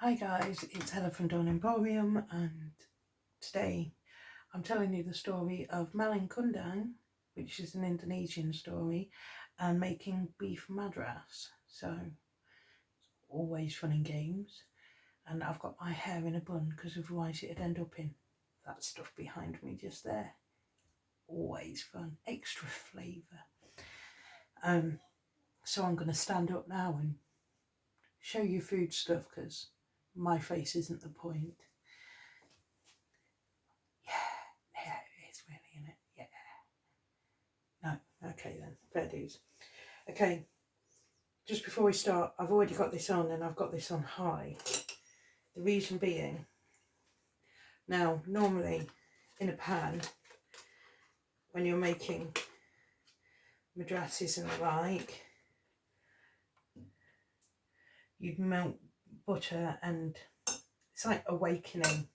Hi guys, it's Helen from Dawn Emporium, and today I'm telling you the story of Malin Kundang, which is an Indonesian story, and making beef madras. So always fun and games, and I've got my hair in a bun because otherwise it'd end up in that stuff behind me just there. Always fun, extra flavour. So I'm going to stand up now and show you food stuff because my face isn't the point. Yeah, it is really, isn't it? Yeah. No, okay then, fair dues. Okay, just before we start, I've already got this on and I've got this on high. The reason being, now normally in a pan, when you're making madrasses and the like, you'd melt butter and it's like awakening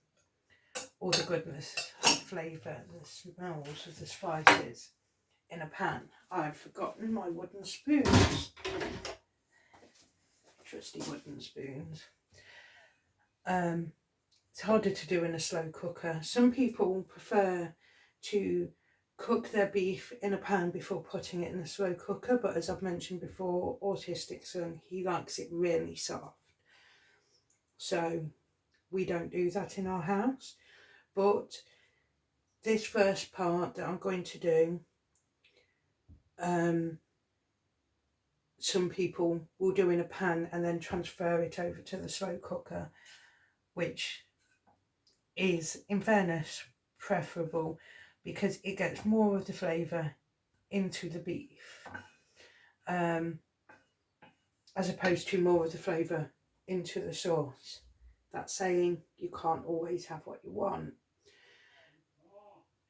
all the goodness, flavour and the smells of the spices in a pan. I've forgotten my wooden spoons. Trusty wooden spoons. It's harder to do in a slow cooker. Some people prefer to cook their beef in a pan before putting it in a slow cooker, but as I've mentioned before, autistic son, he likes it really soft. So we don't do that in our house. But this first part that I'm going to do, some people will do in a pan and then transfer it over to the slow cooker, which is, in fairness, preferable because it gets more of the flavour into the beef, as opposed to more of the flavour into the sauce. That's saying you can't always have what you want.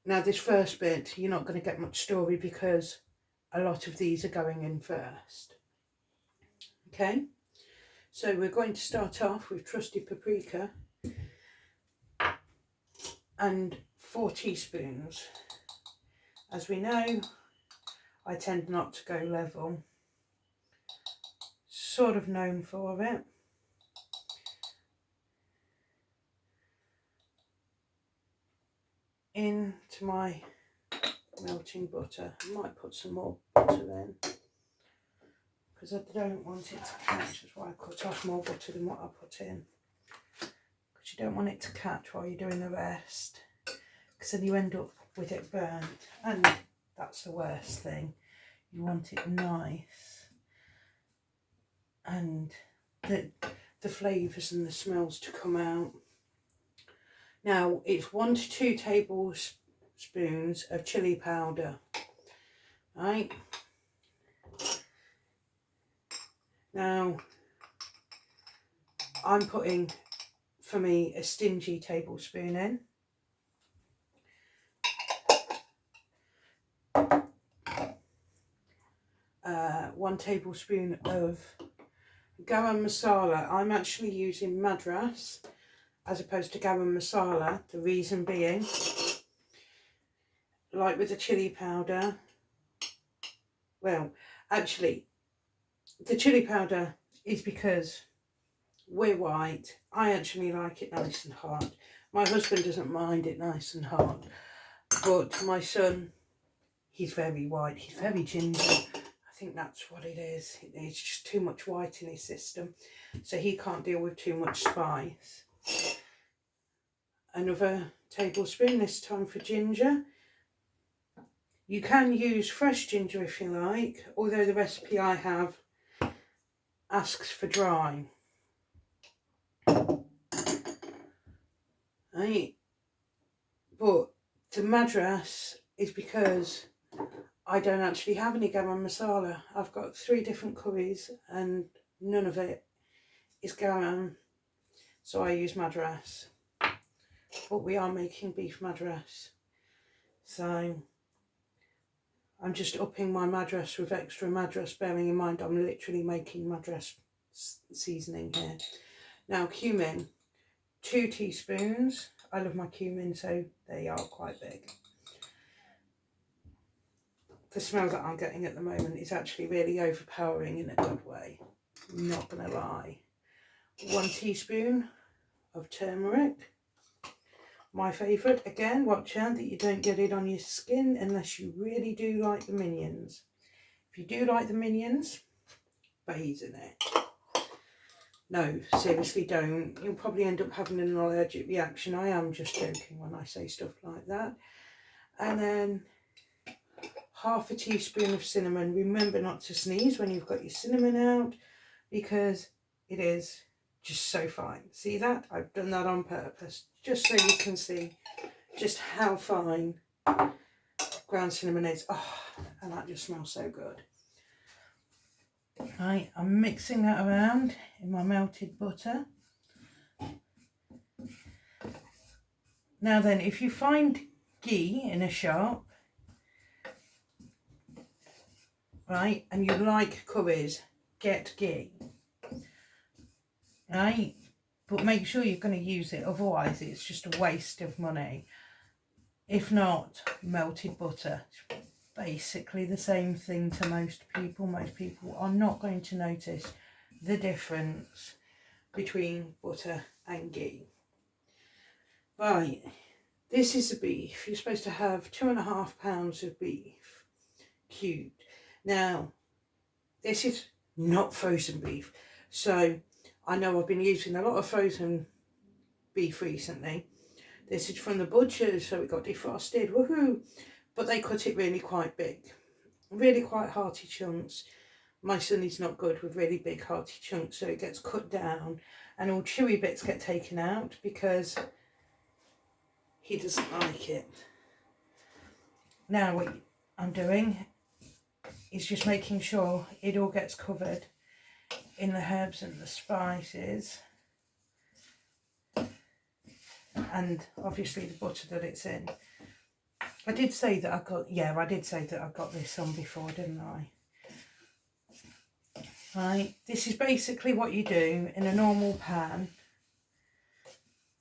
Now this first bit, you're not going to get much story because a lot of these are going in first. Okay, so we're going to start off with trusty paprika and 4 teaspoons. As we know, I tend not to go level. Sort of known for it. Into my melting butter. I might put some more butter in because I don't want it to catch. That's why I cut off more butter than what I put in, because you don't want it to catch while you're doing the rest, because then you end up with it burnt, and that's the worst thing. You want it nice and the flavours and the smells to come out. Now it's 1 to 2 tablespoons of chili powder, right? Now I'm putting, for me, a stingy tablespoon in. One tablespoon of garam masala. I'm actually using Madras as opposed to garam masala. The reason being, like with the chili powder, well, actually, the chili powder is because we're white. I actually like it nice and hot. My husband doesn't mind it nice and hot, but my son, he's very white. He's very ginger. I think that's what it is. It's just too much white in his system, so he can't deal with too much spice. Another tablespoon this time for ginger. You can use fresh ginger if you like, although the recipe I have asks for dry. Right. But the Madras is because I don't actually have any garam masala. I've got 3 different curries and none of it is garam, so I use Madras. But we are making beef Madras, so I'm just upping my Madras with extra Madras, bearing in mind I'm literally making Madras seasoning here. Now cumin, 2 teaspoons. I love my cumin, so they are quite big. The smell that I'm getting at the moment is actually really overpowering in a good way. I'm not going to lie. 1 teaspoon of turmeric. My favourite, again, watch out that you don't get it on your skin unless you really do like the minions. If you do like the minions, bathe in it. No, seriously don't. You'll probably end up having an allergic reaction. I am just joking when I say stuff like that. And then half a teaspoon of cinnamon. Remember not to sneeze when you've got your cinnamon out, because it is just so fine. See that? I've done that on purpose, just so you can see just how fine ground cinnamon is. Oh, and that just smells so good. Right, I'm mixing that around in my melted butter. Now then, if you find ghee in a shop, right, and you like curries, get ghee, right, but make sure you're going to use it, otherwise it's just a waste of money. If not, melted butter, it's basically the same thing to most people. Most people are not going to notice the difference between butter and ghee. Right, this is the beef. You're supposed to have 2.5 pounds of beef cubed. Now, this is not frozen beef, so I know I've been using a lot of frozen beef recently. This is from the butchers, so it got defrosted, woohoo! But they cut it really quite big, really quite hearty chunks. My son is not good with really big hearty chunks, so it gets cut down and all chewy bits get taken out because he doesn't like it. Now what I'm doing is just making sure it all gets covered in the herbs and the spices, and obviously the butter that it's in. I did say that I got this on before, didn't I? Right, this is basically what you do in a normal pan,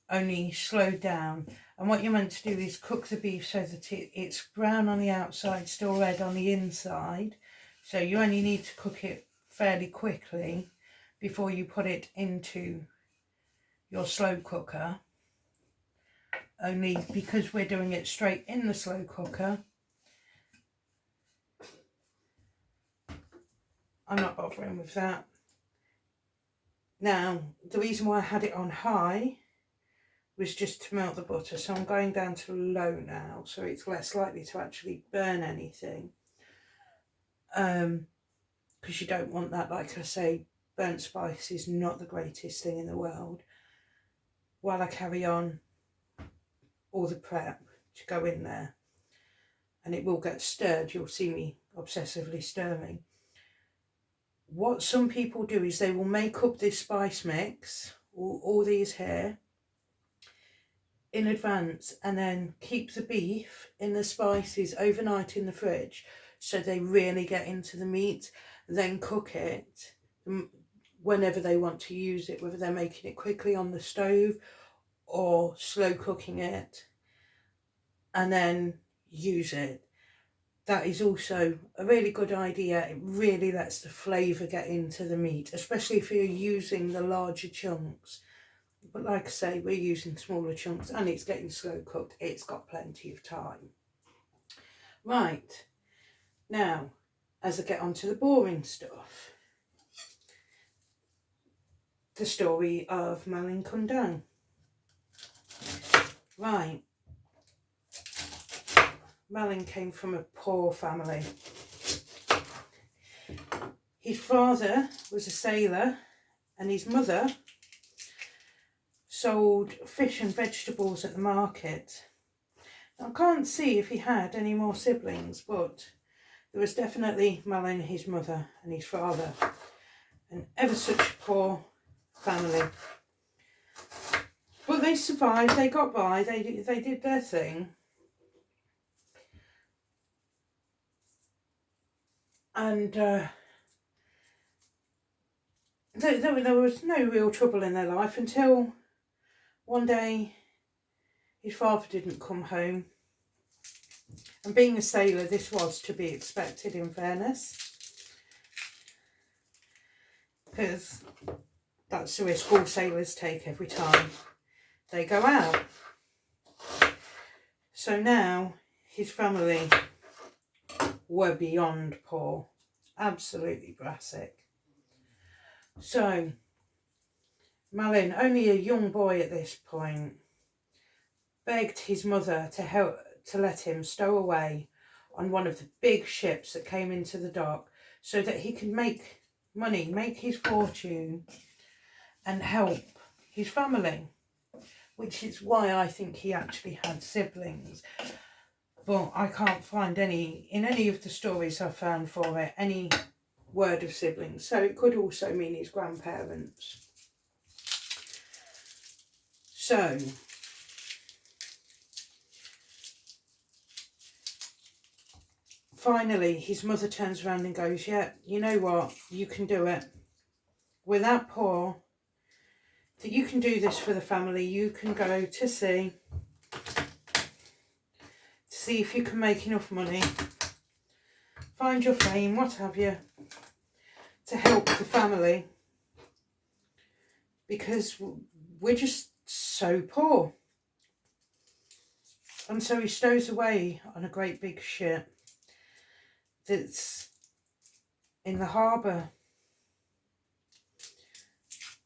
only slowed down. And what you're meant to do is cook the beef so that it's brown on the outside, still red on the inside. So you only need to cook it fairly quickly before you put it into your slow cooker. Only because we're doing it straight in the slow cooker, I'm not bothering with that. Now, the reason why I had it on high was just to melt the butter, so I'm going down to low now, so it's less likely to actually burn anything. Because you don't want that, like I say, burnt spice is not the greatest thing in the world. While I carry on all the prep to go in there, and it will get stirred, you'll see me obsessively stirring. What some people do is they will make up this spice mix, all these here, in advance, and then keep the beef in the spices overnight in the fridge so they really get into the meat, then cook it whenever they want to use it, whether they're making it quickly on the stove or slow cooking it, and then use it. That is also a really good idea. It really lets the flavour get into the meat, especially if you're using the larger chunks. But like I say, we're using smaller chunks and it's getting slow cooked. It's got plenty of time. Right, now, as I get on to the boring stuff, the story of Malin Kundang. Right, Malin came from a poor family. His father was a sailor and his mother sold fish and vegetables at the market. Now, I can't see if he had any more siblings, but there was definitely Malin, his mother and his father, and ever such a poor family. But they survived, they got by, they did their thing. And there was no real trouble in their life until one day his father didn't come home. And being a sailor, this was to be expected, in fairness. Because That's the risk all sailors take every time they go out. So now his family were beyond poor, absolutely brassic. So Malin, only a young boy at this point, begged his mother to let him stow away on one of the big ships that came into the dock so that he could make money, make his fortune and help his family, which is why I think he actually had siblings. But I can't find in any of the stories I found for it, any word of siblings. So it could also mean his grandparents. So finally, his mother turns around and goes, yeah, you know what? You can do it. We're that poor that you can do this for the family. You can go to sea to see if you can make enough money, find your fame, what have you, to help the family. Because we're just so poor. And so he stows away on a great big ship that's in the harbour.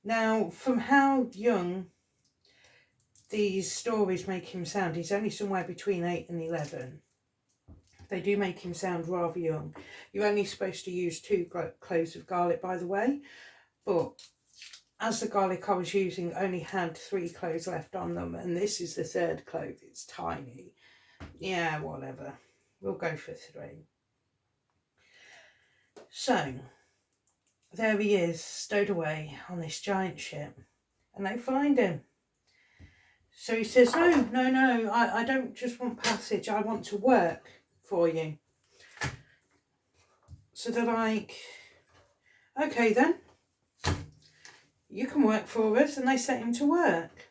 Now, from how young these stories make him sound, he's only somewhere between 8 and 11. They do make him sound rather young. You're only supposed to use 2 cloves of garlic, by the way. But as the garlic I was using only had 3 cloves left on them, and this is the 3rd clove, it's tiny. Yeah, whatever. We'll go for 3. So there he is, stowed away on this giant ship, and they find him. So he says, no, I don't just want passage, I want to work for you. So they're like, okay then, you can work for us, and they set him to work.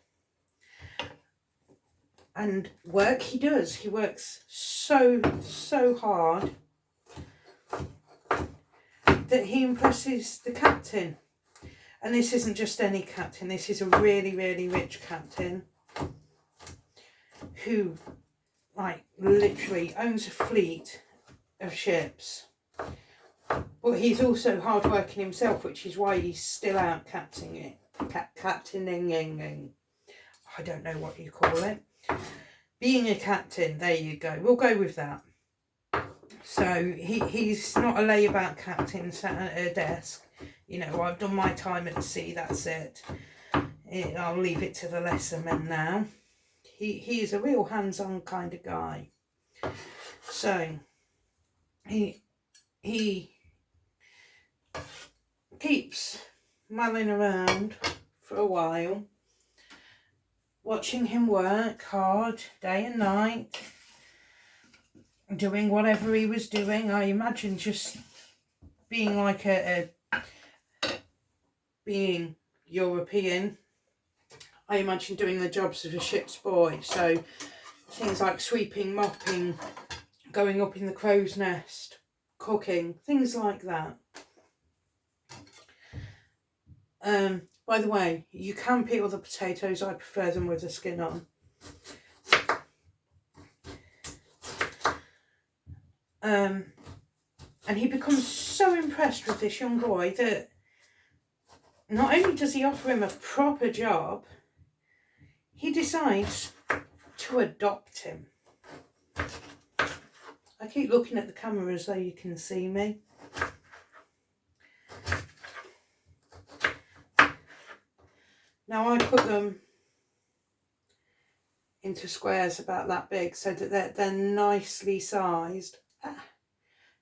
And work he does. He works so hard that he impresses the captain. And this isn't just any captain, this is a really, really rich captain who, like, literally owns a fleet of ships. But he's also hard working himself, which is why he's still out captaining. I don't know what you call it. Being a captain, there you go. We'll go with that. So he's not a layabout captain sat at a desk. You know, I've done my time at the sea, that's it. I'll leave it to the lesser men now. He is a real hands-on kind of guy. So he keeps Malin around for a while, watching him work hard day and night, doing whatever he was doing. I imagine just being like being European, I imagine doing the jobs of a ship's boy. So things like sweeping, mopping, going up in the crow's nest, cooking, things like that. By the way, you can peel the potatoes. I prefer them with the skin on. And he becomes so impressed with this young boy that not only does he offer him a proper job, he decides to adopt him. I keep looking at the camera as though you can see me. Now I put them into squares about that big so that they're nicely sized,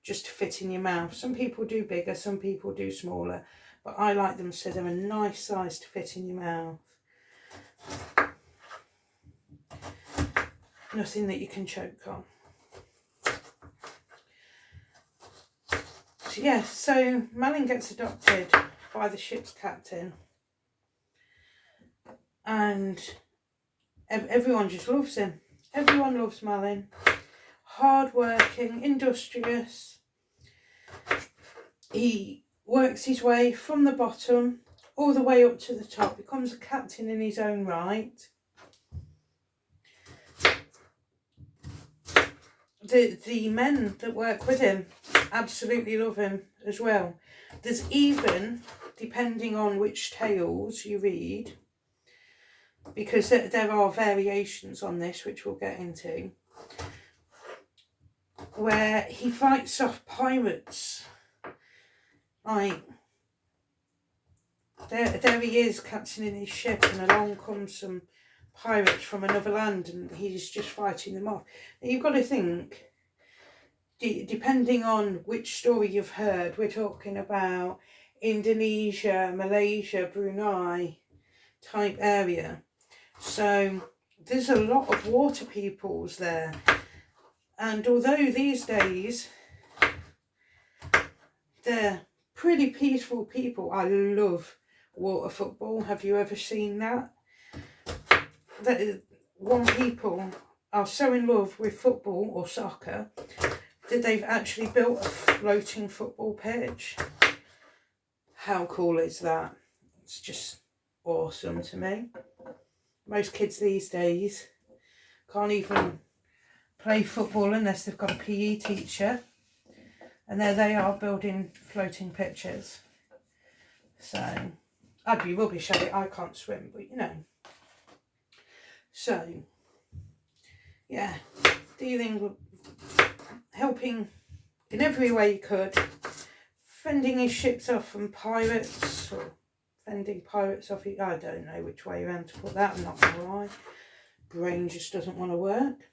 just to fit in your mouth. Some people do bigger, some people do smaller, but I like them so they're a nice size to fit in your mouth. Nothing that you can choke on. So yeah, so Malin gets adopted by the ship's captain, and everyone just loves him. Everyone loves Malin. Hard-working, industrious. He works his way from the bottom all the way up to the top, becomes a captain in his own right. The men that work with him absolutely love him as well. There's even, depending on which tales you read, because there are variations on this, which we'll get into, where he fights off pirates. Like, there he is, captaining his ship, and along comes some pirates from another land, and he's just fighting them off. Now, you've got to think, depending on which story you've heard, we're talking about Indonesia, Malaysia, Brunei type area. So there's a lot of water peoples there. And although these days they're pretty peaceful people, I love water football. Have you ever seen that? One people are so in love with football or soccer that they've actually built a floating football pitch. How cool is that? It's just awesome to me. Most kids these days can't even play football unless they've got a PE teacher, and there they are building floating pitches. So I'd be rubbish at it. I can't swim, but you know. So yeah, dealing with, helping in every way he could, fending his ships off from pirates, or fending pirates off. I don't know which way around to put that, I'm not gonna lie. Brain just doesn't want to work.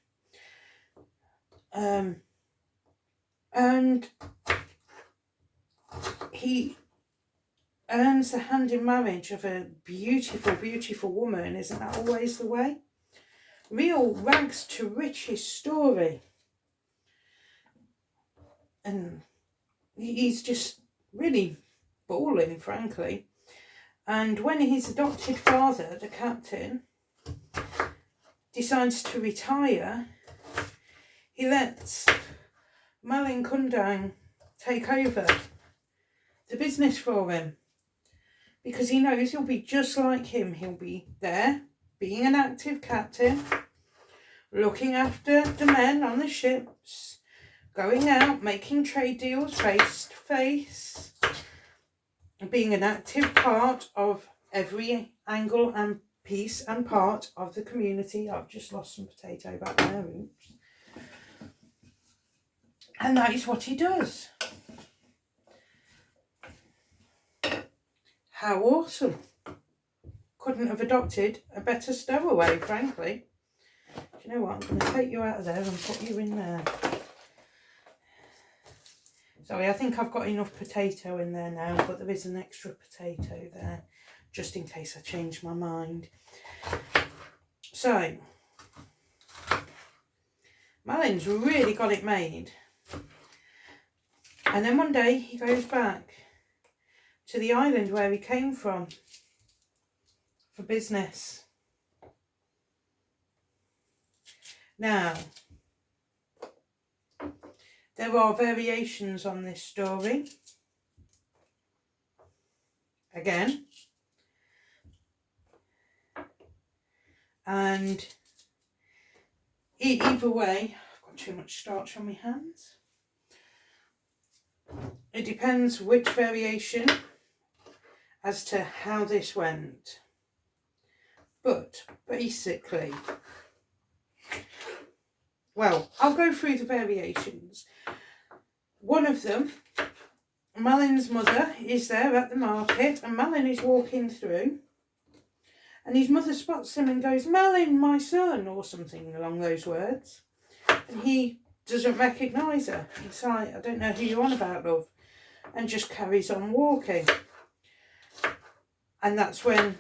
And he earns the hand in marriage of a beautiful, beautiful woman. Isn't that always the way? Real rags to riches story. And he's just really balling, frankly. And when his adopted father, the captain, decides to retire, he lets Malin Kundang take over the business for him, because he knows he'll be just like him. He'll be there, being an active captain, looking after the men on the ships, going out, making trade deals face to face, being an active part of every angle and piece and part of the community. I've just lost some potato back there, oops. And that is what he does. How awesome. Couldn't have adopted a better stowaway, frankly. Do you know what? I'm going to take you out of there and put you in there. Sorry, I think I've got enough potato in there now, but there is an extra potato there, just in case I change my mind. So, Malin's really got it made. And then one day he goes back to the island where he came from for business. Now, there are variations on this story. Again. And either way, I've got too much starch on my hands. It depends which variation as to how this went. But basically, well, I'll go through the variations. One of them, Malin's mother is there at the market, and Malin is walking through, and his mother spots him and goes, "Malin, my son," or something along those words. And he doesn't recognise her. He's like, "I don't know who you're on about, love," and just carries on walking. And that's when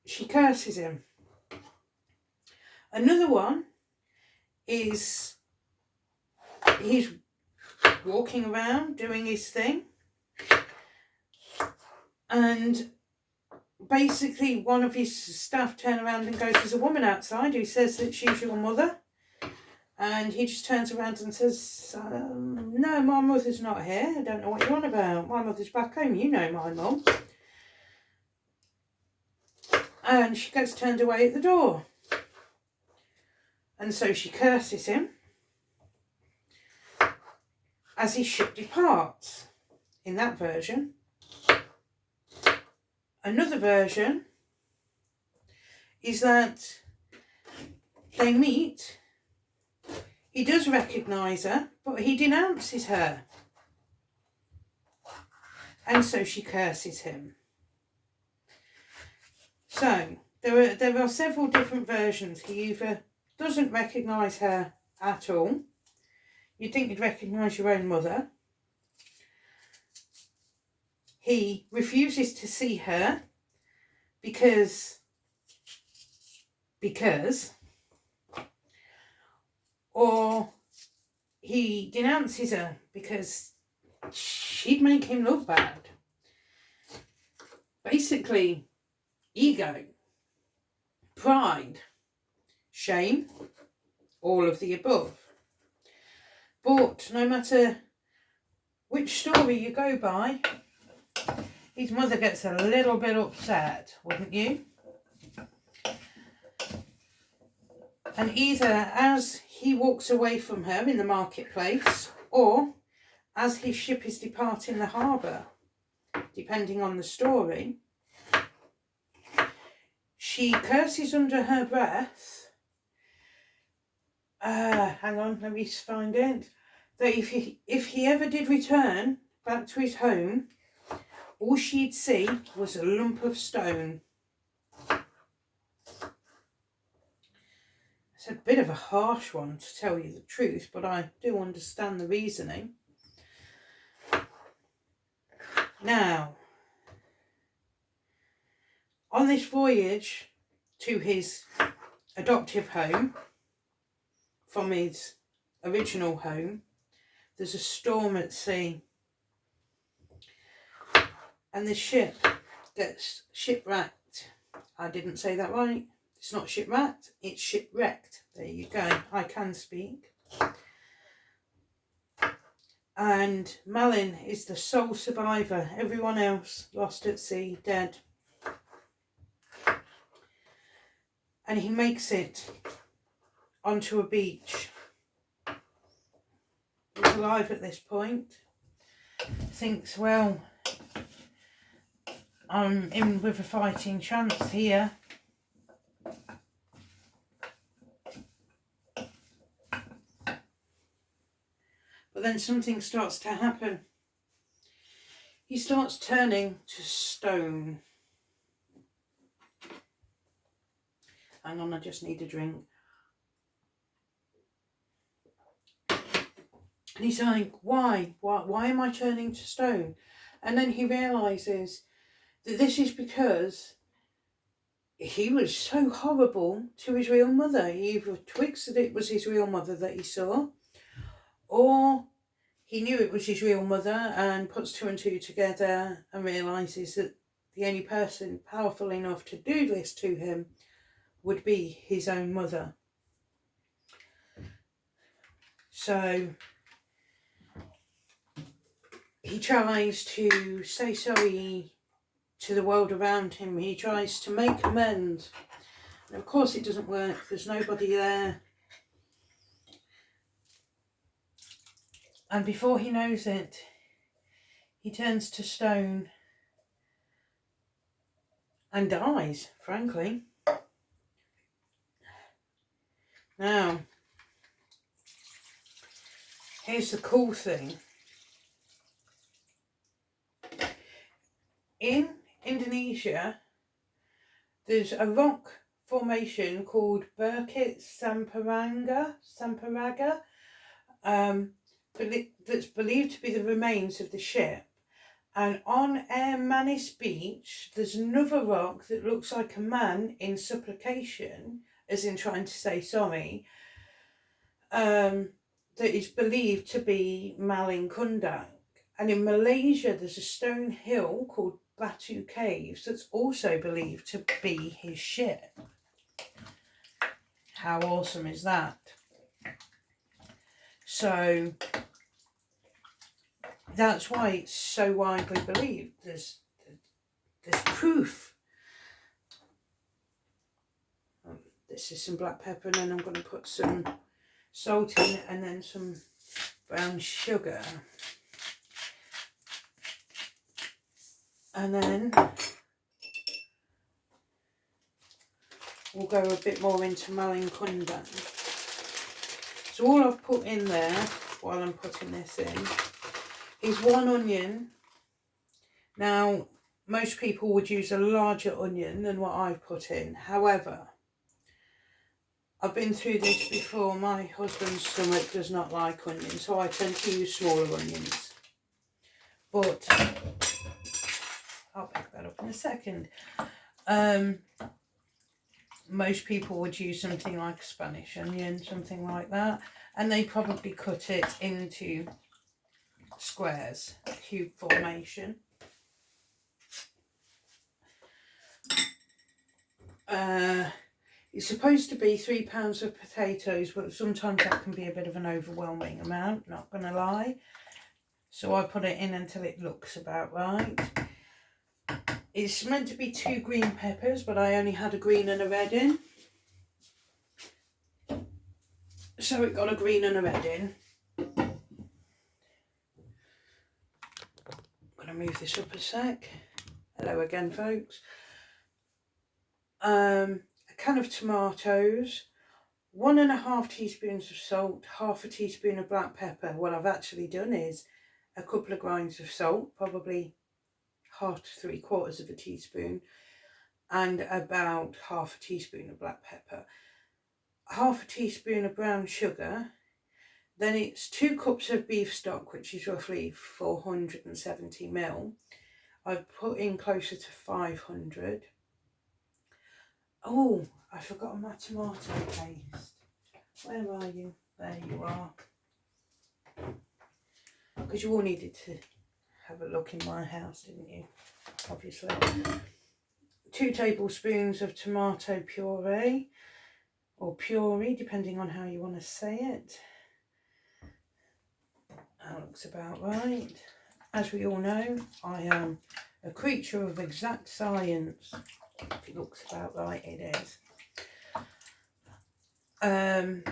she curses him. Another one is he's walking around doing his thing, and basically one of his staff turn around and goes, "There's a woman outside who says that she's your mother." And he just turns around and says, "No, my mother's not here. I don't know what you're on about. My mother's back home. You know my mum." and she gets turned away at the door. And so she curses him as his ship departs, in that version. Another version is that they meet, he does recognise her, but he denounces her. And so she curses him. So there are several different versions. He either doesn't recognise her at all. You'd think you'd recognise your own mother. He refuses to see her because, or he denounces her because she'd make him look bad. Basically, ego, pride, shame, all of the above. But no matter which story you go by, his mother gets a little bit upset, wouldn't you? And either as he walks away from her in the marketplace, or as his ship is departing the harbour, depending on the story, she curses under her breath. Hang on, let me find it. That if he ever did return back to his home, all she'd see was a lump of stone. It's a bit of a harsh one, to tell you the truth, but I do understand the reasoning. Now, on this voyage to his adoptive home from his original home, there's a storm at sea, and the ship gets shipwrecked. I didn't say that right. It's not shipwrecked, it's shipwrecked. There you go, I can speak. And Malin is the sole survivor. Everyone else lost at sea, dead. And he makes it onto a beach. He's alive at this point. Thinks, well, I'm in with a fighting chance here. But then something starts to happen. He starts turning to stone. Hang on, I just need a drink. And he's like, why? Why am I turning to stone? And then he realises that this is because he was so horrible to his real mother. He either twigs that it was his real mother that he saw, or he knew it was his real mother and puts two and two together and realises that the only person powerful enough to do this to him would be his own mother. So he tries to say sorry to the world around him. He tries to make amends. And of course it doesn't work. There's nobody there. And before he knows it, he turns to stone and dies, frankly. Now, here's the cool thing. In Indonesia, there's a rock formation called Bukit Samparaga, that's believed to be the remains of the ship. And on Air Manis Beach, there's another rock that looks like a man in supplication, as in trying to say sorry, that is believed to be Malin Kundang. And in Malaysia, there's a stone hill called Batu Caves that's also believed to be his ship. How awesome is that? So that's why it's so widely believed. There's proof This is some black pepper, and then I'm going to put some salt in, and then some brown sugar. And then we'll go a bit more into Malin Kundang. So all I've put in there while I'm putting this in is 1 onion. Now, most people would use a larger onion than what I've put in. However, I've been through this before. My husband's stomach does not like onions, so I tend to use smaller onions. But I'll pick that up in a second. Most people would use something like a Spanish onion, something like that, and they probably cut it into squares, cube formation. It's supposed to be 3 pounds of potatoes, but sometimes that can be a bit of an overwhelming amount, not going to lie. So I put it in until it looks about right. It's meant to be 2 green peppers, but I only had a green and a red in. So it got a green and a red in. I'm going to move this up a sec. Hello again, folks. A can of tomatoes, 1.5 teaspoons of salt, 1/2 teaspoon of black pepper. What I've actually done is a couple of grains of salt, probably 1/2 to 3/4 of a teaspoon, and about 1/2 teaspoon of black pepper, 1/2 teaspoon of brown sugar. Then it's 2 cups of beef stock, which is roughly 470 ml. I've put in closer to 500. Oh, I forgot my tomato paste. Where are you? There you are. Because you all needed to have a look in my house, didn't you? Obviously. 2 tablespoons of tomato puree, or puree, depending on how you want to say it. That looks about right. As we all know, I am a creature of exact science. If it looks about right, it is. And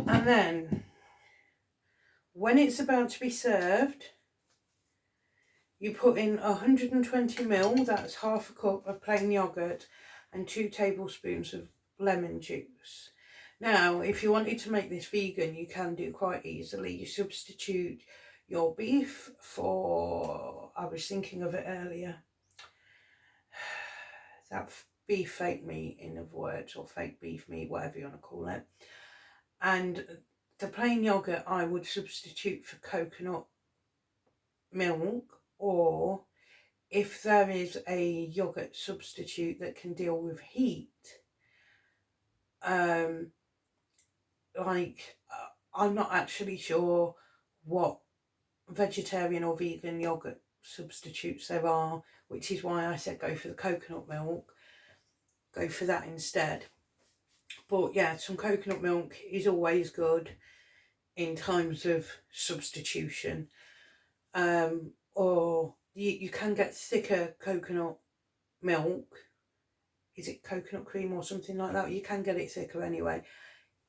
then when it's about to be served, you put in 120 ml, that's 1/2 cup of plain yoghurt, and 2 tablespoons of lemon juice. Now, if you wanted to make this vegan, you can do quite easily. You substitute your beef for, I was thinking of it earlier, that beef fake meat, in other words, or fake beef meat, whatever you want to call it. And the plain yoghurt I would substitute for coconut milk, or if there is a yoghurt substitute that can deal with heat, I'm not actually sure what vegetarian or vegan yoghurt substitutes there are, which is why I said go for the coconut milk. Go for that instead. But yeah, some coconut milk is always good in times of substitution. Or you can get thicker coconut milk. Is it coconut cream or something like that? You can get it thicker anyway.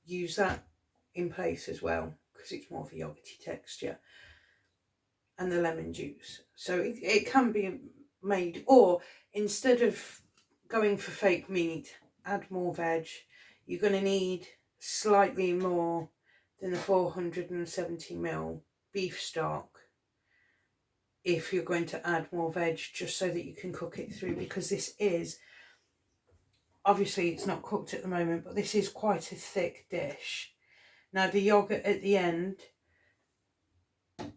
Use that in place as well, because it's more of a yogurty texture. And the lemon juice. So it can be made, or instead of going for fake meat, add more veg. You're going to need slightly more than the 470 ml beef stock if you're going to add more veg, just so that you can cook it through, because this is, obviously it's not cooked at the moment, but this is quite a thick dish. Now the yoghurt at the end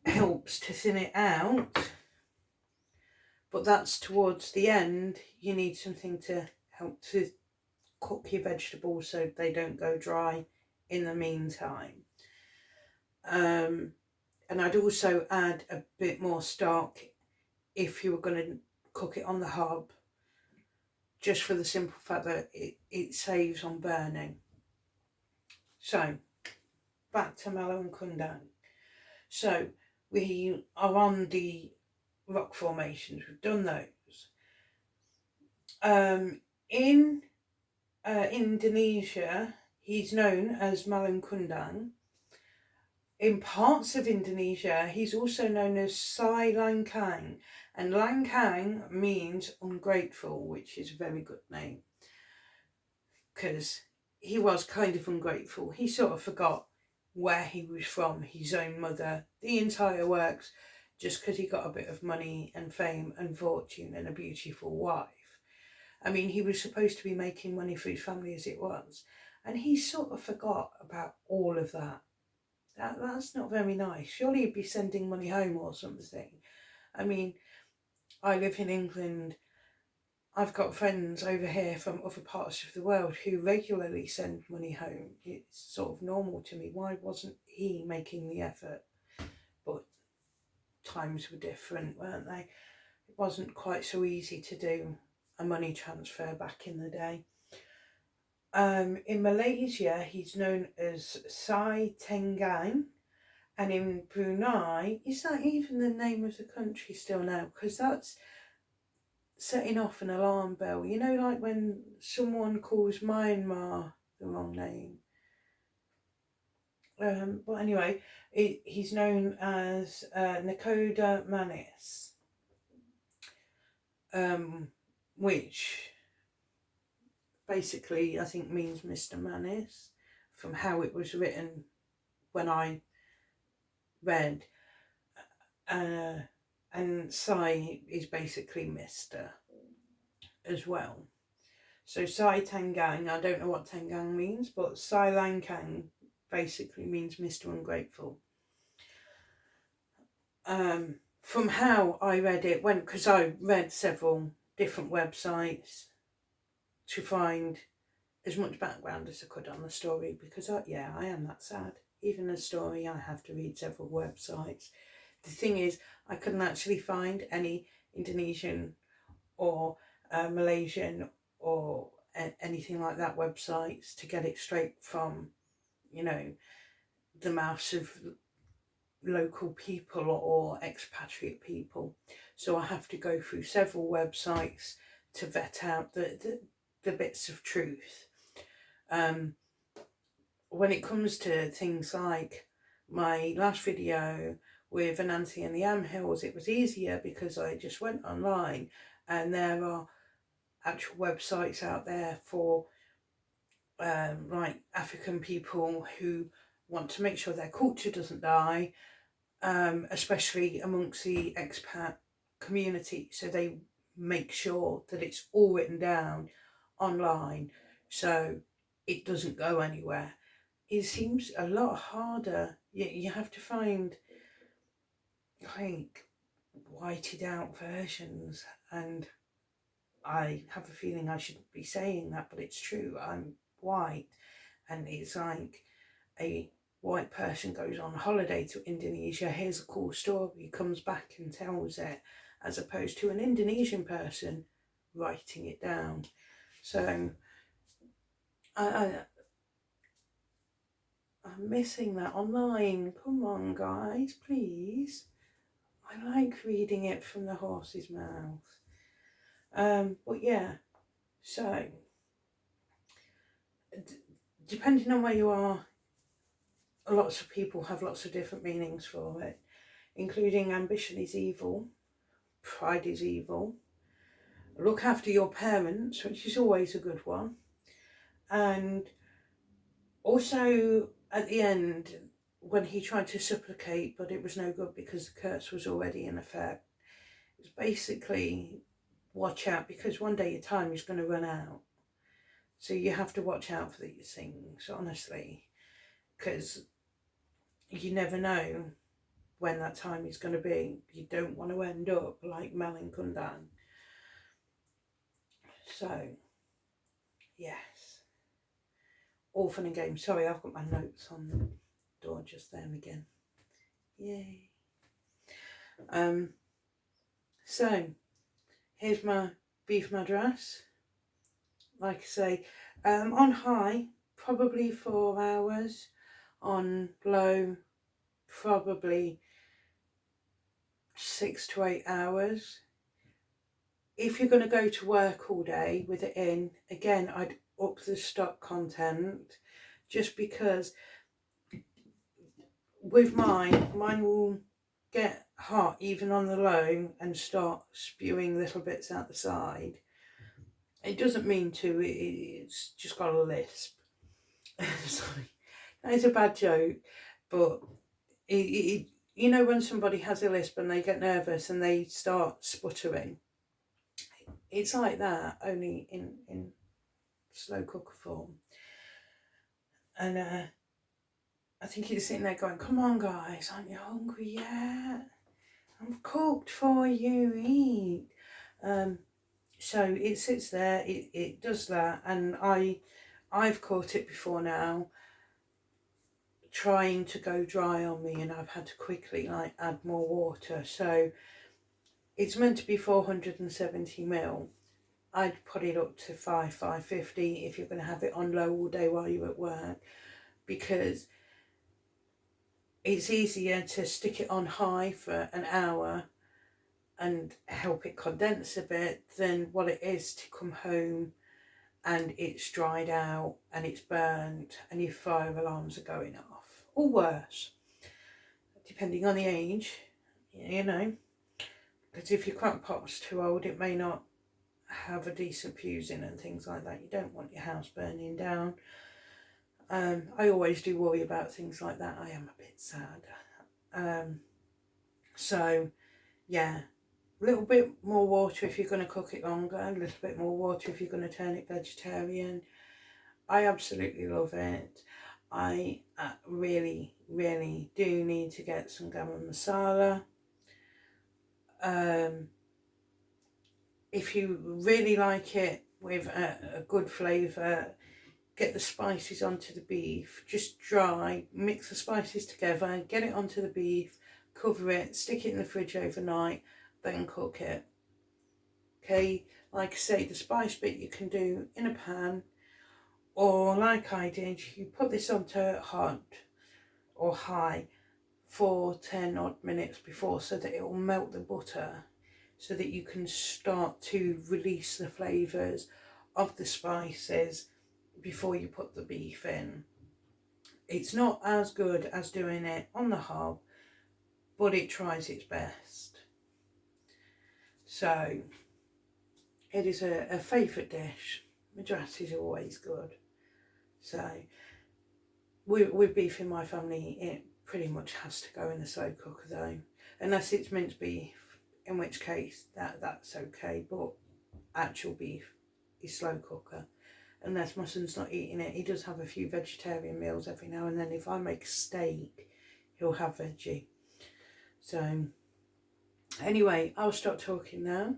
helps to thin it out, but that's towards the end. You need something to help to cook your vegetables so they don't go dry in the meantime. And I'd also add a bit more stock if you were going to cook it on the hob, just for the simple fact that it saves on burning. So back to Malin Kundang. So we are on the rock formations. We've done those. In Indonesia, he's known as Malin Kundang. In parts of Indonesia, he's also known as Sai Langkang, and Langkang means ungrateful, which is a very good name, because he was kind of ungrateful. He sort of forgot where he was from, his own mother, the entire works, just because he got a bit of money and fame and fortune and a beautiful wife. I mean, he was supposed to be making money for his family as it was, and he sort of forgot about all of that. That's not very nice. Surely he'd be sending money home or something. I mean, I live in England. I've got friends over here from other parts of the world who regularly send money home. It's sort of normal to me. Why wasn't he making the effort? But times were different, weren't they? It wasn't quite so easy to do a money transfer back in the day. In Malaysia, he's known as Sai Tenggang, and in Brunei, is that even the name of the country still now? Because that's setting off an alarm bell. You know, like when someone calls Myanmar the wrong name. But anyway, he's known as Nakoda Manis, which basically I think means Mr. Manis, from how it was written when I read. And Sai is basically Mr. as well. So Sai Tenggang, I don't know what Tenggang means, but Sai Langkang basically means Mr. Ungrateful. From how I read it, because I read several different websites to find as much background as I could on the story, because I am that sad. Even a story, I have to read several websites. The thing is, I couldn't actually find any Indonesian or Malaysian or anything like that websites to get it straight from, the mouths of local people or expatriate people. So I have to go through several websites to vet out the bits of truth. When it comes to things like my last video with Anansi and the Amhills, it was easier because I just went online and there are actual websites out there for like African people who want to make sure their culture doesn't die, especially amongst the expat community. So they make sure that it's all written down online so it doesn't go anywhere. It seems a lot harder. You have to find like whited out versions, and I have a feeling I shouldn't be saying that, but it's true. I'm white, and it's like a white person goes on holiday to Indonesia, hears a cool story, comes back and tells it, as opposed to an Indonesian person writing it down. So I'm missing that online. Come on, guys, please. I like reading it from the horse's mouth. But yeah, so depending on where you are, lots of people have lots of different meanings for it, including ambition is evil, pride is evil, look after your parents, which is always a good one, and also at the end, when he tried to supplicate but it was no good because the curse was already in effect, it's basically watch out, because one day your time is going to run out. So you have to watch out for these things, honestly, because you never know when that time is going to be. You don't want to end up like Malin Kundang. So, yes. All fun and games. Sorry, I've got my notes on the door just there again. Yay. So, here's my Beef Madras. Like I say, on high, probably 4 hours. On low, probably 6 6 to 8 hours. If you're going to go to work all day with it in, again, I'd up the stock content, just because with mine will get hot even on the low and start spewing little bits out the side. It doesn't mean to, it's just got a lisp. Sorry, that is a bad joke, but you know when somebody has a lisp and they get nervous and they start sputtering, it's like that, only in slow cooker form. And I think he's sitting there going, come on guys, aren't you hungry yet? I've cooked for you, eat. So it sits there, it does that, and I've caught it before now, trying to go dry on me, and I've had to quickly like add more water. So it's meant to be 470 ml. I'd put it up to 550 if you're going to have it on low all day while you're at work, because it's easier to stick it on high for an hour and help it condense a bit than what it is to come home and it's dried out and it's burnt and your fire alarms are going off, or worse, depending on the age, you know, because if your crock pot's too old, it may not have a decent fusing and things like that. You don't want your house burning down. I always do worry about things like that. I am a bit sad. So yeah, a little bit more water if you're going to cook it longer, a little bit more water if you're going to turn it vegetarian. I absolutely love it. I really do need to get some garam masala. If you really like it with a good flavour, get the spices onto the beef, just dry, mix the spices together, get it onto the beef, cover it, stick it in the fridge overnight, then cook it. Okay, like I say, the spice bit you can do in a pan, or like I did, you put this onto hot or high for 10 odd minutes before, so that it will melt the butter, so that you can start to release the flavours of the spices before you put the beef in. It's not as good as doing it on the hob, but it tries its best. So it is a favourite dish. Madras is always good. So with beef in my family, it pretty much has to go in the slow cooker though, unless it's minced beef, in which case that's okay, but actual beef is slow cooker. Unless my son's not eating it, he does have a few vegetarian meals every now and then. If I make steak, he'll have veggie. So anyway, I'll stop talking now.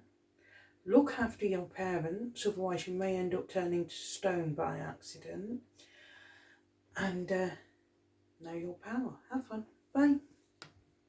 Look after your parents, otherwise you may end up turning to stone by accident. And know your power. Have fun. Bye.